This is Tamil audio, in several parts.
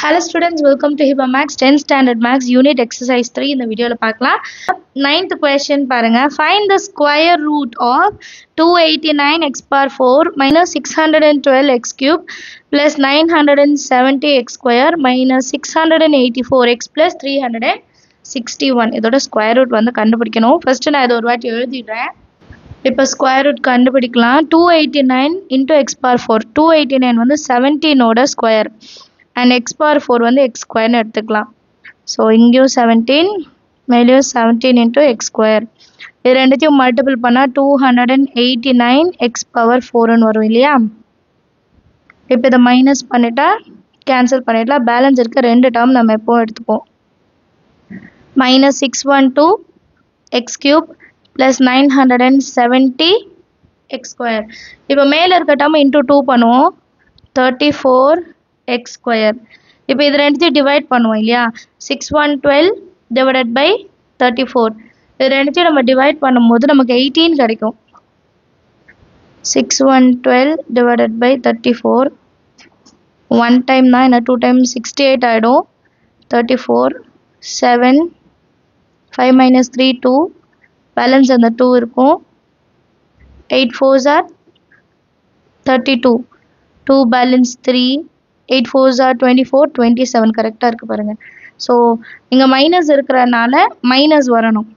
Hello students, welcome to HIPAA Max 10th Standard Max Unit Exercise 3 இந்த வீடியோல பார்க்கலாம். 9th question பாருங்க. Find the square root of 289x power 4 minus 612x cube plus 970x square minus 684x plus 361. இதோட ஸ்கொயர் ரூட் வந்து கண்டுபிடிக்கணும். ஃபர்ஸ்ட் நான் இதை ஒரு வாட்டி எழுதிடுறேன். இப்போ ஸ்கொயர் ரூட் கண்டுபிடிக்கலாம். 289 into x power 4. 289 வந்து 17 ஓட ஸ்கொயர். And x power 4 வந்து x square எடுத்துக்கலாம். So இங்கேயும் 17 மேலேயும் 17 into x square. இது ரெண்டுத்தையும் மல்டிபிள் பண்ணா 289 x power 4 வரும் இல்லையா? இப்போ இதை மைனஸ் பண்ணிட்டா கேன்சல் பண்ணிடலாம். பேலன்ஸ் இருக்க ரெண்டு டேர்ம் நம்ம எப்போ எடுத்துப்போம். minus 612 x cube plus 970 x square. இப்போ மேலே இருக்க டேர்ம் into 2 பண்ணுவோம். 34 x square. இப்போ இது ரெண்டுத்தையும் டிவைட் பண்ணுவோம் இல்லையா? 6112 divided by 34. இது ரெண்டுத்தையும் நம்ம டிவைட் பண்ணும்போது நமக்கு 18 கிடைக்கும். 6112 divided by 34. 1 time தான், என்ன 2 times 68 ஆயிடும். 34 7 5 minus 3 2. பேலன்ஸ் அந்த 2 இருக்கும். 8 4s are 32. 2 balance 3. 8 4s are 24, 27 கரெக்டாக இருக்குது பாருங்கள். ஸோ இங்கே மைனஸ் இருக்கிறனால மைனஸ் வரணும்.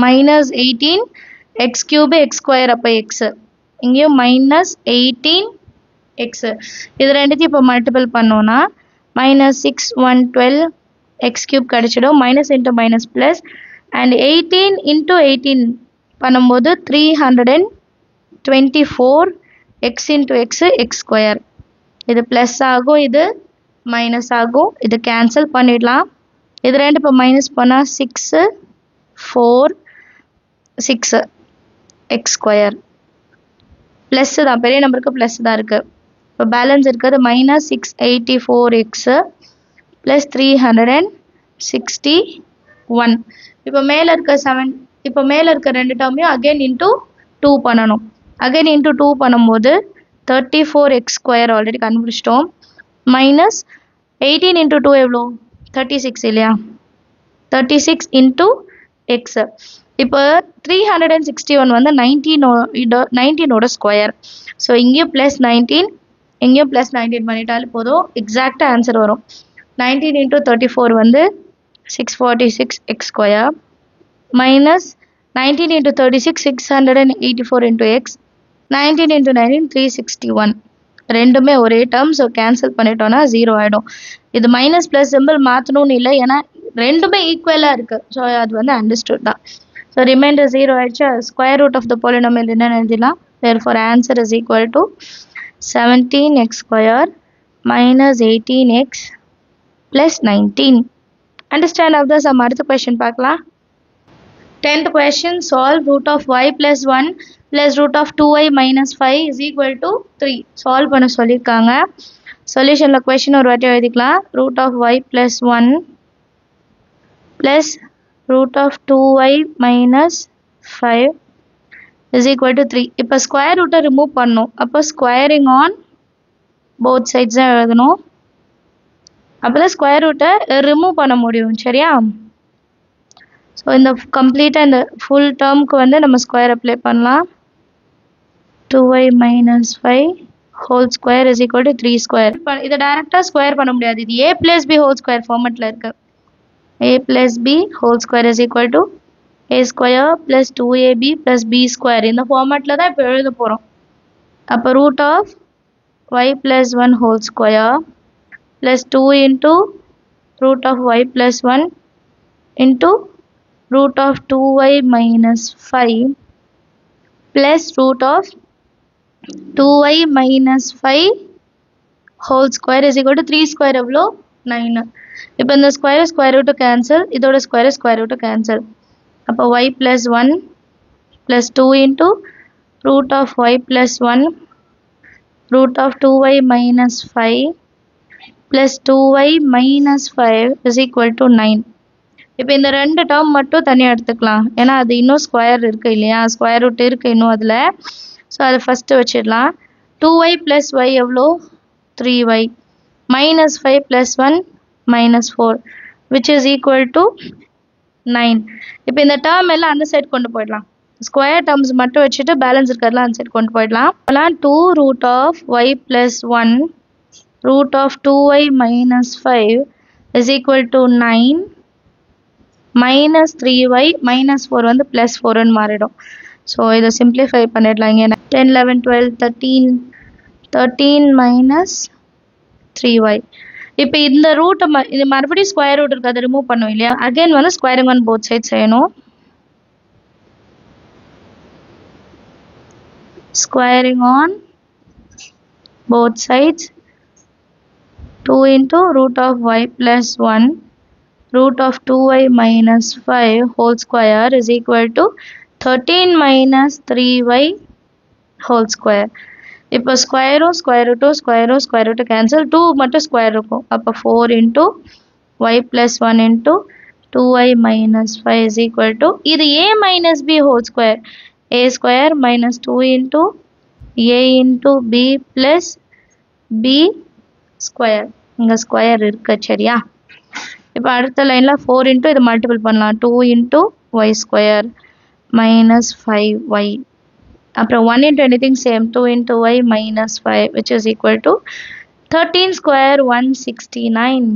Minus 18 X cube X square அப்போ எக்ஸு. இங்கேயும் மைனஸ் 18 எக்ஸு. இது ரெண்டுத்தையும் இப்போ மல்டிபிள் பண்ணோன்னா மைனஸ் 6112 எக்ஸ் கியூப் கிடச்சிடும். Minus into minus plus and 18 into 18 பண்ணும்போது 324 X into x X square. இது ப்ளஸ் ஆகும், இது மைனஸ் ஆகும். இது கேன்சல் பண்ணிடலாம். இது ரெண்டு இப்போ மைனஸ் பண்ணால் 6 4 6 எக்ஸ் ஸ்கொயர். ப்ளஸ்ஸு தான், பெரிய நம்பருக்கு ப்ளஸ் தான் இருக்குது. இப்போ பேலன்ஸ் இருக்கிறது மைனஸ் 684 எக்ஸு ப்ளஸ் 361. இப்போ மேலே இருக்க 7, இப்போ மேலே இருக்க ரெண்டு டேர்மையும் அகெயின் இன்ட்டு 2 பண்ணணும். அகெயின் இன்ட்டு 2 பண்ணும்போது 34 எக்ஸ் ஸ்கொயர் ஆல்ரெடி கண்டுபிடிச்சிட்டோம். மைனஸ் 18 இன்ட்டு 2 எவ்வளோ? 36 இல்லையா? 36 இன்ட்டு எக்ஸ். இப்போ 361 வந்து 19ஓட ஸ்கொயர். ஸோ இங்கேயும் ப்ளஸ் 19, இங்கேயும் ப்ளஸ் 19 பண்ணிட்டாலே போதும், எக்ஸாக்டாக ஆன்சர் வரும். 19 இன்ட்டு 34 வந்து 646 X square minus 19 into 36 684 into X. 19 into 19 361. ரெண்டுமே ஒரே டேர்ம். ஸோ கேன்சல் பண்ணிட்டோன்னா 0 ஆகிடும். இது மைனஸ் ப்ளஸ் சிம்பிள் மாற்றணும்னு இல்லை, ஏன்னா ரெண்டுமே ஈக்குவலாக இருக்குது. ஸோ அது வந்து அண்டர்ஸ்டுட் தான். ஸோ ரிமைண்டர் 0 ஆகிடுச்சு. Square root of the polynomial என்னென்னு எழுதிடலாம். therefore answer is equal to 17x square minus 18x plus 19. Understand of the sum. அடுத்த கொஸ்டின் பார்க்கலாம். 10th question, solve root of y plus 1 plus root of 2y minus 5 is equal to 3. Solve பண்ண சொல்லியிருக்காங்க. சொல்யூஷனில் question ஒரு வாட்டி எழுதிக்கலாம். root of y plus 1 plus root of 2y minus 5 is equal to 3. இப்போ ஸ்கொயர் ரூட்டை ரிமூவ் பண்ணணும். அப்போ ஸ்கொயரிங் ஆன் போத் சைட்ஸ் தான் எழுதணும். அப்போ தான் ஸ்கொயர் ரூட்டை ரிமூவ் பண்ண முடியும். சரியா? ஸோ இந்த கம்ப்ளீட்டாக இந்த ஃபுல் டேர்முக்கு வந்து நம்ம ஸ்கொயர் அப்ளை பண்ணலாம். 2y minus 5 whole square is equal to 3 square. இதை டைரெக்டாக ஸ்கொயர் பண்ண முடியாது. இது a + b ஹோல் ஸ்கொயர் ஃபார்மெட்டில் இருக்குது. a + b whole square is equal to a square plus 2ab plus b square. இந்த ஃபார்மெட்டில் தான் இப்போ எழுத போகிறோம். அப்போ root of y + 1 whole square plus 2 into root of y + 1 into root of 2y minus 5 plus root of 2y minus 5 whole square is equal to 3 square எவ்வளோ? 9. இப்போ இந்த ஸ்கொயர் ரூட்டு கேன்சல், இதோட ஸ்கொயர் ரூட்டு கேன்சல். அப்போ y plus 1 plus 2 into root of y plus 1 root of 2y minus 5 plus 2y minus 5 is equal to 9. இப்போ இந்த ரெண்டு டேர்ம் மட்டும் தனியாக எடுத்துக்கலாம், ஏன்னா அது இன்னும் ஸ்கொயர் இருக்குது இல்லையா? ஸ்கொயர் ரூட் இருக்குது இன்னும் அதில். ஸோ அதை ஃபஸ்ட்டு வச்சிடலாம். 2y + y எவ்வளோ? 3y minus 5 plus 1 minus 4 which is equal to 9. இப்போ இந்த term எல்லாம் அந்த சைடு கொண்டு போயிடலாம். ஸ்கொயர் டேர்ம்ஸ் மட்டும் வச்சுட்டு பேலன்ஸ் இருக்கிறதுலாம் அந்த சைடு கொண்டு போயிடலாம். 2 root of y plus 1 root of 2y minus 5 is equal to 9 minus 3y minus 4 வந்து plus 4 ன்னு மாறிடும். ஸோ இதை சிம்பிளிஃபை பண்ணிடலாம். இங்கே 10 11 12 13 minus 3y. இப்போ இந்த ரூட்டை இது மறுபடியும் ஸ்கொயர் ரூட் இருக்கு, அதை ரிமூவ் பண்ணுவோம் இல்லையா. அகைன் வந்து ஸ்கொயரிங் ஆன் போத் சைட் செய்யணும். Squaring on both sides. 2 into root of y plus 1 root of 2y minus 5 whole square is equal to 13 minus 3y whole square. இப்போ square root cancel 2 மட்டும் square இருக்கும். அப்போ 4 into y plus 1 into 2y minus 5 is equal to இது a minus b whole square. A square minus 2 into a into b plus b square. இங்க ஸ்கொயர் இருக்கு சரியா. இப்போ அடுத்த லைன்ல 4 into இது மல்டிபிள் பண்ணலாம். 2 into y square minus 5y. அப்புறம் 1 into anything same 2 into y minus 5 which is equal to 13 square 169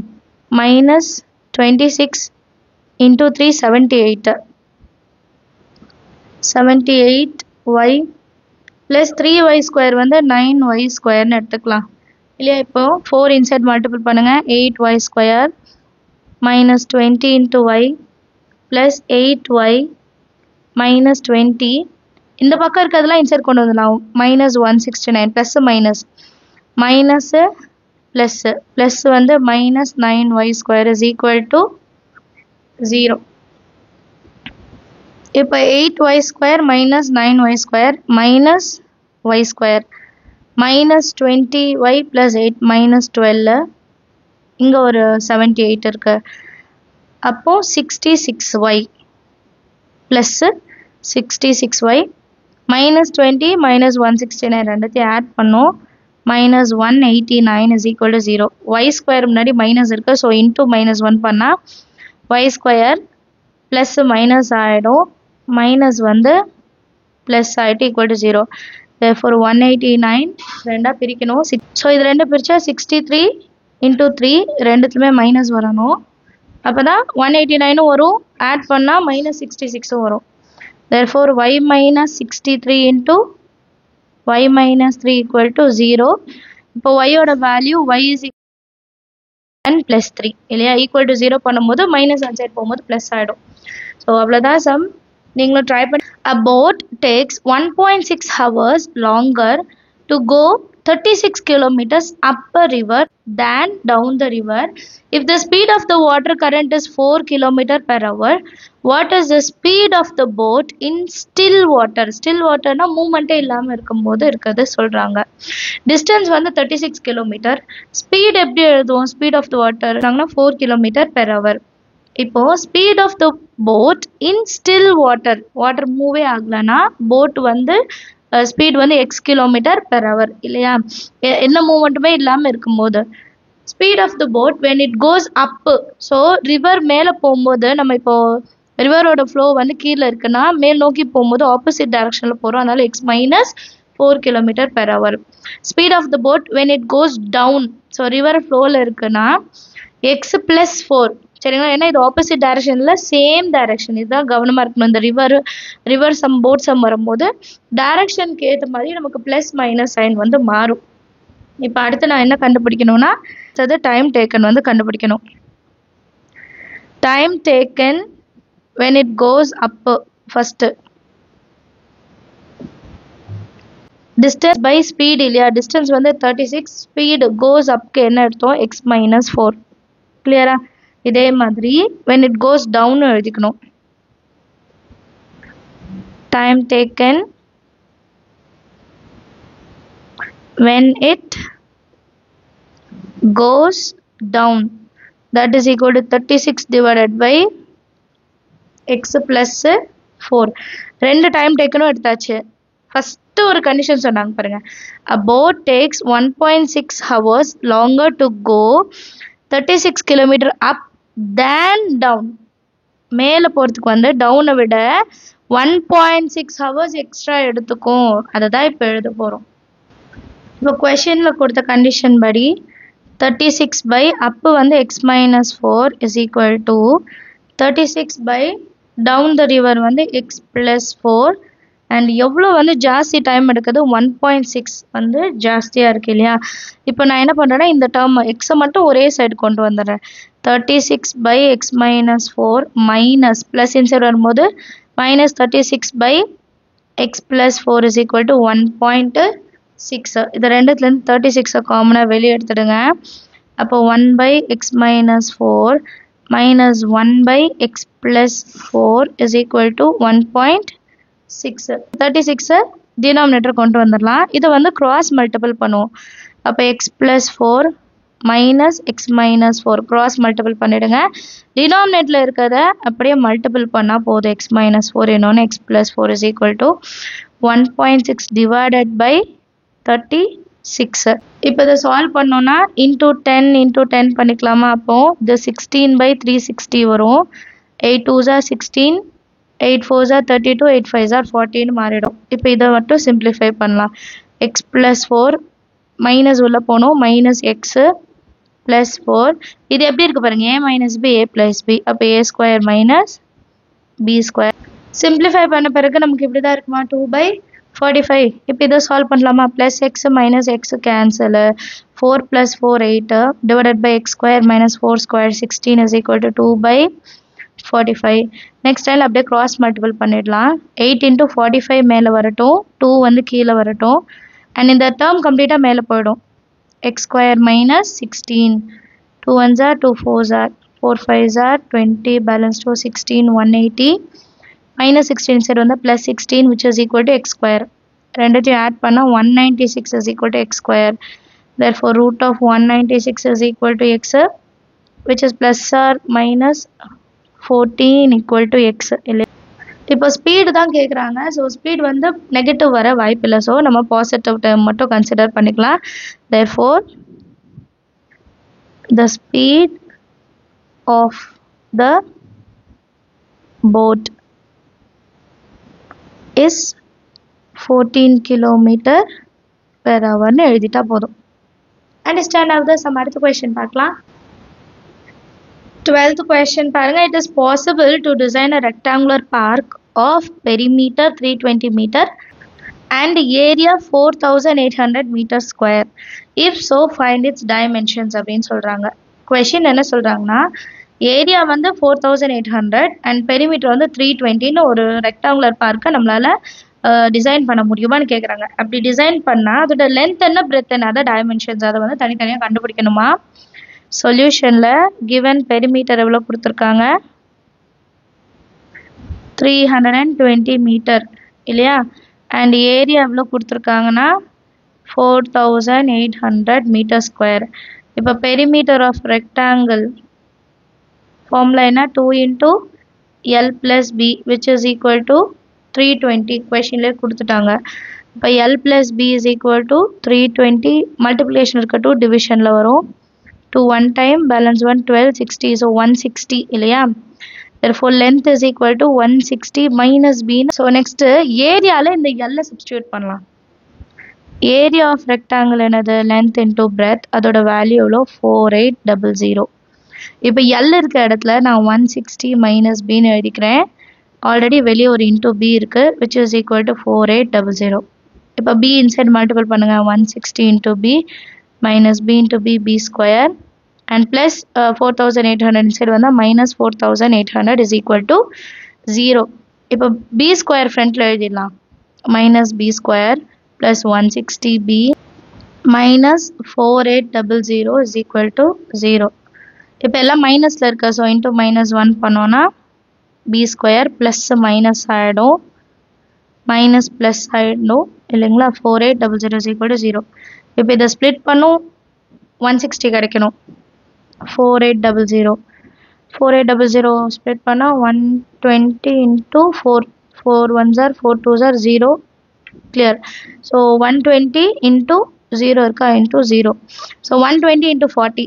minus 26 into 3 78. 78y plus 3y square வந்து 9y square ன்னு எடுத்துக்கலாம் இல்லையா. இப்போ 4 inside multiple பண்ணுங்க. 8y square minus 20 into y plus 8y minus 20. இந்த பக்கம் இருக்கிறதெல்லாம் inside கொண்டு வந்துடலாம். minus 169 plus minus minus plus plus வந்து minus 9y square is equal to 0. இப்போ 8y square minus 9y square minus y square minus 20y plus 8 minus 12 இங்க ஒரு 78 இருக்கு. அப்போ 66y plus 66y minus 20 minus 169 ரெண்டுத்தையும் ஆட் பண்ணோம். minus 189 is equal to 0. y square முன்னாடி minus இருக்கு. ஸோ into minus 1 பண்ணா y square plus minus ஆயிடும். minus வந்து plus ஆயிட்டு equal to 0. therefore 189 ரெண்டா பிரிக்கணும். ஸோ இது ரெண்டு பிரிச்சா 63 into 3 ரெண்டுத்துலையுமே மைனஸ் வரணும். அப்போதான் 189 வரும். ஆட் பண்ணால் minus 66 வரும். therefore y minus 63 into y minus 3 equal to 0. இப்போ y ஓட value y is n plus 3 இல்லையா. ஈக்குவல் டு 0 பண்ணும்போது மைனஸ் அன் சைட் போகும்போது ப்ளஸ் ஆகிடும். ஸோ அவ்வளோதான் சம். நீங்களும் ட்ரை பண்ணி. A boat takes 1.6 hours longer to go 36 kilometers up a river than down the river. If the speed of the water current is 4 kilometers per hour, what is the speed of the boat in still water? Still water na movement இல்லாம இருக்கும்போது இருக்கிறது சொல்றாங்க. Distance வந்து 36 kilometer. Speed எப்படி எழுதுவோம்? Speed of the water 4 kilometers per hour. இப்போ speed of the boat in still water, water மூவே ஆகலன்னா போட் வந்து ஸ்பீட் வந்து x கிலோமீட்டர் பெர் ஹவர் இல்லையா. என்ன மூமெண்ட்டுமே இல்லாமல் இருக்கும்போது speed of the boat when it goes up. So river மேலே போகும்போது நம்ம இப்போ ரிவரோட ஃப்ளோ வந்து கீழே இருக்குன்னா மேல் நோக்கி போகும்போது ஆப்போசிட் டைரக்ஷனில் போகிறோம். அதனால x minus 4 kilometers per hour. Speed of the boat when it goes down. So river ஃப்ளோவில் இருக்குன்னா x plus 4 சரிங்களா. ஏன்னா இது ஆப்போசிட் டைரக்ஷன்ல சேம் டைரக்ஷன். இதுதான் கவனமா இருக்கணும். இந்த ரிவர் சம் போட் சம் வரும்போது டைரக்ஷனுக்கு ஏற்ற மாதிரி நமக்கு பிளஸ் மைனஸ் சைன் வந்து மாறும். இப்போ அடுத்து நான் என்ன கண்டுபிடிக்கணும்னா டைம் டேக்கன் வந்து கண்டுபிடிக்கணும். Time taken when it goes up first. distance by speed இல்லையா. distance வந்து 36, speed goes up க்கு என்ன எடுத்தோம்? x minus 4. கிளியரா? இதே மாதிரி when it goes down எழுதிக்கணும். time taken when it goes down, that is equal to 36 divided by x plus 4. ரெண்டு டைம் டேக்கனும் எடுத்தாச்சு. ஃபர்ஸ்ட் ஃபர்ஸ்ட் ஒரு கண்டிஷன் சொன்னாங்க பாருங்க. A boat takes 1.6 hours longer to go 36 km up than down. மேலே போகிறதுக்கு வந்து டவுனை விட 1.6 hours எக்ஸ்ட்ரா எடுத்துக்கும். அதை தான் இப்போ எழுத போகிறோம். இப்போ கொஷனில் கொடுத்த கண்டிஷன் படி 36 by அப்பு வந்து x minus 4 is equal to 36 by down the river வந்து x plus 4 and எவ்வளோ வந்து ஜாஸ்தி டைம் எடுக்குது 1.6 வந்து ஜாஸ்தியாக இருக்கு இல்லையா. இப்போ நான் என்ன பண்ணுறேன்னா இந்த டேர்ம் எக்ஸை மட்டும் ஒரே சைடு கொண்டு வந்துடுறேன். 36 by x minus 4 minus plus inside வரும்போது minus 36 by x plus 4 is equal to 1.6. இது ரெண்டுத்துலேருந்து 36 காமனாக வெளியே எடுத்துடுங்க. அப்போ 1 by x minus 4 minus 1 by x plus 4 is equal to 1.6. 36 denominator கொண்டு வந்துடலாம். இது வந்து கிராஸ் மல்டிபிள் பண்ணுவோம். அப்போ x plus 4 minus x minus 4 cross multiple பண்ணிடுங்க. டினாமினேட்டில் இருக்கிறத அப்படியே மல்டிபிள் பண்ணால் போதும். x minus 4 இன்னொன்று x plus 4 is equal to 1.6 divided by 36. இப்போ இதை சால்வ் பண்ணோன்னா into 10 பண்ணிக்கலாமா. அப்போது இது 16 by 360 வரும். 8 2s are 16, 8 4s are 32, 8 5s are 14 மாறிடும். இப்போ இதை மட்டும் சிம்பிளிஃபை பண்ணலாம். x plus 4 மைனஸ் உள்ள போனோம் மைனஸ் எக்ஸு ப்ளஸ் 4. இது எப்படி இருக்குது பாருங்கள், a minus B a plus B. அப்போ a square minus B square. Simplify பண்ண பிறகு நமக்கு இப்படி தான் இருக்குமா 2 by 45. இப்போ இதை சால்வ் பண்ணலாமா. Plus X minus X cancel. 4 plus 4 8 divided by X square minus 4 square 16 is equal to 2 by 45. Next time அப்படியே கிராஸ் மல்டிபிள் பண்ணிடலாம். 8 into 45 மேலே வரட்டும், 2 வந்து கீழே வரட்டும். அண்ட் இந்த டேர்ம் கம்ப்ளீட்டாக மேலே போயிடும். X square minus 16, 2 1s are 2 4s are 4 5s are 20, balance 2 16 180 minus 16 side வந்து plus 16 which is equal to x square. ரெண்டுத்தையும் ஆட் பண்ணால் 196 is equal to x square. Therefore root of 196 is equal to x which is plus or minus 14 equal to x. இல்லை இப்போ ஸ்பீடு தான் கேட்குறாங்க. ஸோ ஸ்பீட் வந்து நெகட்டிவ் வர வாய்ப்பில்லை. ஸோ நம்ம பாசிட்டிவ் டேர்ம் மட்டும் கன்சிடர் பண்ணிக்கலாம். Therefore the speed of the boat is 14 kilometer per hour னு எழுதிட்டா போதும். Understand of the sum. அடுத்த கொஸ்டின் பார்க்கலாம். 12th question பாருங்க. It is possible to design a rectangular park of perimeter 320 meter and area 4800 meter square. If so, find its dimensions அப்படின்னு சொல்றாங்க. கொஸ்டின் என்ன சொல்றாங்கன்னா, ஏரியா வந்து 4800 அண்ட் பெரிமீட்டர் வந்து 320ன்னு ஒரு ரெக்டாங்குலர் பார்க்கை நம்மளால டிசைன் பண்ண முடியுமான்னு கேட்குறாங்க. அப்படி டிசைன் பண்ணால் அதோட லென்த் என்ன பிரெத் என்ன அதை டைமென்ஷன்ஸ் அதை வந்து தனித்தனியாக கண்டுபிடிக்கணுமா. சொல்யூஷனில் கிவன் பெரிமீட்டர் எவ்வளோ கொடுத்துருக்காங்க 320 மீட்டர் இல்லையா. அண்ட் ஏரியா எவ்வளோ கொடுத்துருக்காங்கன்னா 4800 மீட்டர் ஸ்கொயர். இப்போ பெரிமீட்டர் ஆஃப் ரெக்டாங்கிள் ஃபார்முலா என்ன 2 into L plus B which is equal to 320. கொஷின்லேயே கொடுத்துட்டாங்க. இப்போ L plus B is equal to 320 multiplication இருக்க 2 டிவிஷனில் வரும். 2 1 time balance 1 12 60 so 160 இல்லையா. therefore length is equal to 160 minus B. so next ஏரியாவில் இந்த L சப்ஸ்டியூட் பண்ணலாம். ஏரியா ஆஃப் ரெக்டாங்கிள் என்னது length into breadth, அதோட வேல்யூ எவ்வளோ 4800. இப்போ L இருக்க இடத்துல நான் 160 minus Bன்னு எழுதிக்கிறேன். ஆல்ரெடி வெளியே ஒரு இன்டூ B இருக்குது which is equal to 4800. இப்போ B இன்சைட் மல்டிபிள் பண்ணுங்கள் 160 into B minus B into B B square and plus 4800 inside வந்தால் minus 4800 is equal to 0. இப்போ B square ஃப்ரண்ட்டில் எழுதிடலாம். minus B square plus 160B minus 4800 is equal to 0. இப்போ எல்லாம் மைனஸில் இருக்கா. ஸோ இன்ட்டு -1 பண்ணோன்னா பி ஸ்கொயர் ப்ளஸ் மைனஸ் ஆகிடும் மைனஸ் ப்ளஸ் ஆகிடும் இல்லைங்களா. 4800 is equal to 0. இப்போ இதை ஸ்ப்ளிட் பண்ணும் 160 கிடைக்கணும். 4800 ஸ்ப்ளிட் பண்ணால் 120 into 4 4 1s are 4 2s are 0 clear. So 120 into 0 இருக்கா into 0. So 120 into 40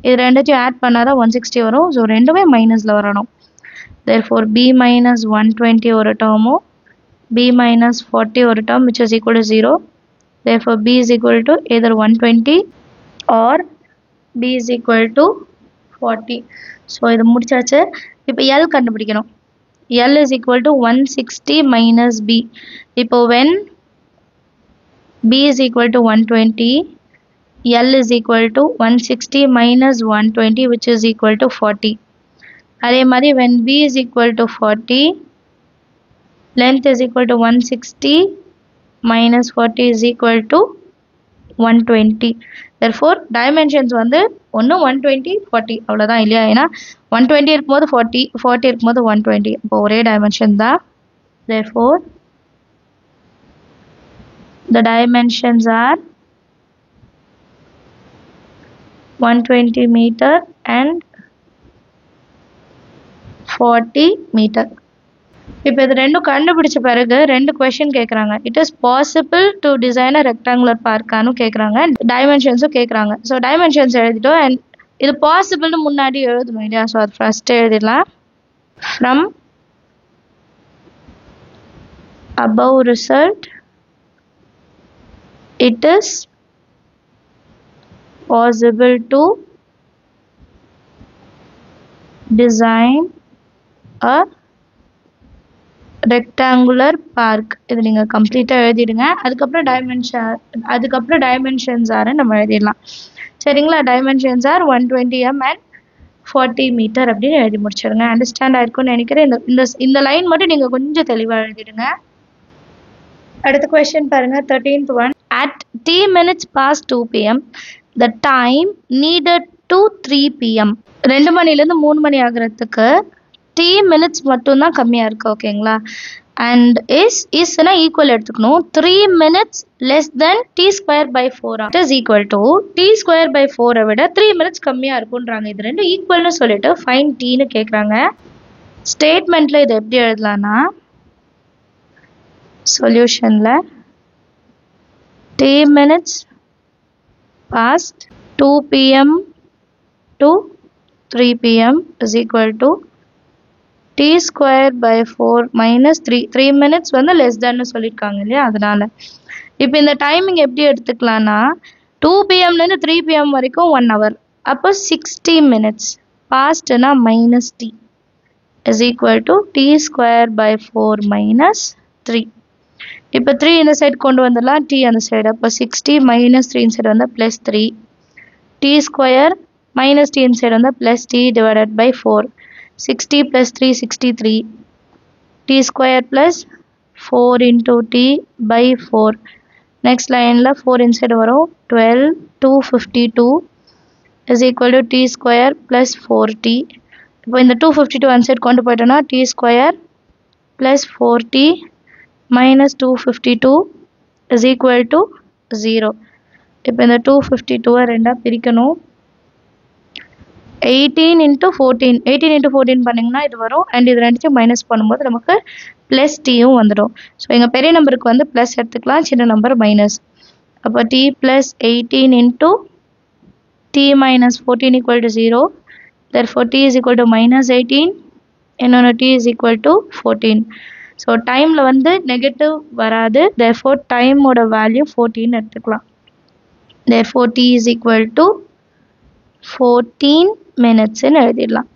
இது ரெண்டுத்தையும் ஆட் பண்ணாதான் 160 வரும். ஸோ ரெண்டுமே மைனஸில் வரணும். therefore b minus 120 ஒரு டேர்மும் b minus 40 ஒரு term which is equal to 0. therefore b is equal to either 120 or b is equal to 40. So இது முடிச்சாச்சு. இப்போ l கண்டுபிடிக்கணும். l is equal to 160 minus b. இப்போ when b is equal to 120, l is equal to 160 minus 120 which is equal to 40. அதே மாதிரி when b is equal to 40, length is equal to 160 minus 40 is equal to 120. therefore dimensions வந்து ஒன்று 120 40 அவ்வளோதான் இல்லையா? ஏன்னா 120 இருக்கும்போது 40 40 இருக்கும்போது 120 இப்போ ஒரே டைமென்ஷன் தான். therefore the dimensions are 120 meter and 40 meter. இப்போ இது ரெண்டும் கண்டுபிடிச்ச பிறகு ரெண்டு கொஸ்டின் கேட்குறாங்க. It is possible to design a rectangular பார்க்கானு கேட்குறாங்க, டைமென்ஷன்ஸும் கேட்குறாங்க. ஸோ டைமென்ஷன்ஸ் எழுதிட்டோம் அண்ட் இது பாசிபிள்னு முன்னாடி எழுதணும் இல்லையா? ஸோ அது ஃபர்ஸ்ட் எழுதிடலாம். From above result it is possible to design a rectangular park. இது நீங்க கம்ப்ளீட்டா எழுதிடுங்க. அதுக்கப்புறம் டைமென்ஷன்ஸ் ஆர் நம்ம எழுதிடலாம். சரிங்களா? Dimensions are 120 m and 40 metre அப்படின்னு எழுதி முடிச்சிடுங்க. அண்டர்ஸ்டாண்ட் ஆயிருக்கும்னு நினைக்கிறேன். இந்த லைன் மட்டும் நீங்க கொஞ்சம் தெளிவா எழுதிடுங்க. அடுத்த கொஸ்டின் பாருங்க, 13th one. At t minutes past 2 pm the time needed to 3 pm. 2 மணிலேருந்து 3 மணி ஆகிறதுக்கு t minutes மட்டும்தான் கம்மியாக இருக்குது. ஓகேங்களா? அண்ட் இஸ்னா ஈக்குவல் எடுத்துக்கணும். 3 minutes less than t square by 4. It is equal to t square by 4 விட 3 minutes கம்மியாக இருக்குன்றாங்க. இது ரெண்டும் ஈக்குவல்னு சொல்லிட்டு ஃபைன் டீன்னு கேட்குறாங்க. ஸ்டேட்மெண்ட்டில் இது எப்படி எழுதலான்னா, சொல்யூஷனில் t minutes past 2 pm to 3 pm is equal to t square by 4 minus 3 minutes வந்து less than சொல்லியிருக்காங்க இல்லையா? அதனால இப்போ இந்த டைமிங் எப்படி எடுத்துக்கலாம்னா 2 pmலேருந்து 3 pm வரைக்கும் 1 hour. அப்போ 60 minutes. பாஸ்ட்னா minus t is equal to t square by 4 minus 3. இப்போ 3 இந்த சைடு கொண்டு வந்துடலாம், t அந்த சைடு. அப்போ 60 minus 3 இந்த சைடு வந்தால் plus 3. t square minus t இந்த சைடு வந்தால் plus t divided by 4. 60 plus 3 63. t square plus 4 into t by 4. next line la 4 inside varum 12 252 is equal to t square plus 4t. இப்போ இந்த 252 answer கொண்டு போய்ட்டோம்னா t square plus 4t minus 252 is equal to 0. இப்போ இந்த 252 ரெண்டா பிரிக்கணும். 18 into 14 பண்ணிங்கன்னா இது வரும். அண்ட் இது ரெண்டுத்தையும் மைனஸ் பண்ணும்போது நமக்கு ப்ளஸ் டீயும் வந்துடும். ஸோ எங்கள் பெரிய நம்பருக்கு வந்து ப்ளஸ் எடுத்துக்கலாம், சின்ன நம்பர் மைனஸ். அப்போ t plus 18 into t minus 14 equal to 0. therefore t is equal to minus 18. இன்னொன்று t is equal to 14. So டைமில் வந்து நெகட்டிவ் வராது. therefore டைமோட வேல்யூ 14 எடுத்துக்கலாம். therefore t is equal to 14 minutes ன்னு எழுதிடலாம்.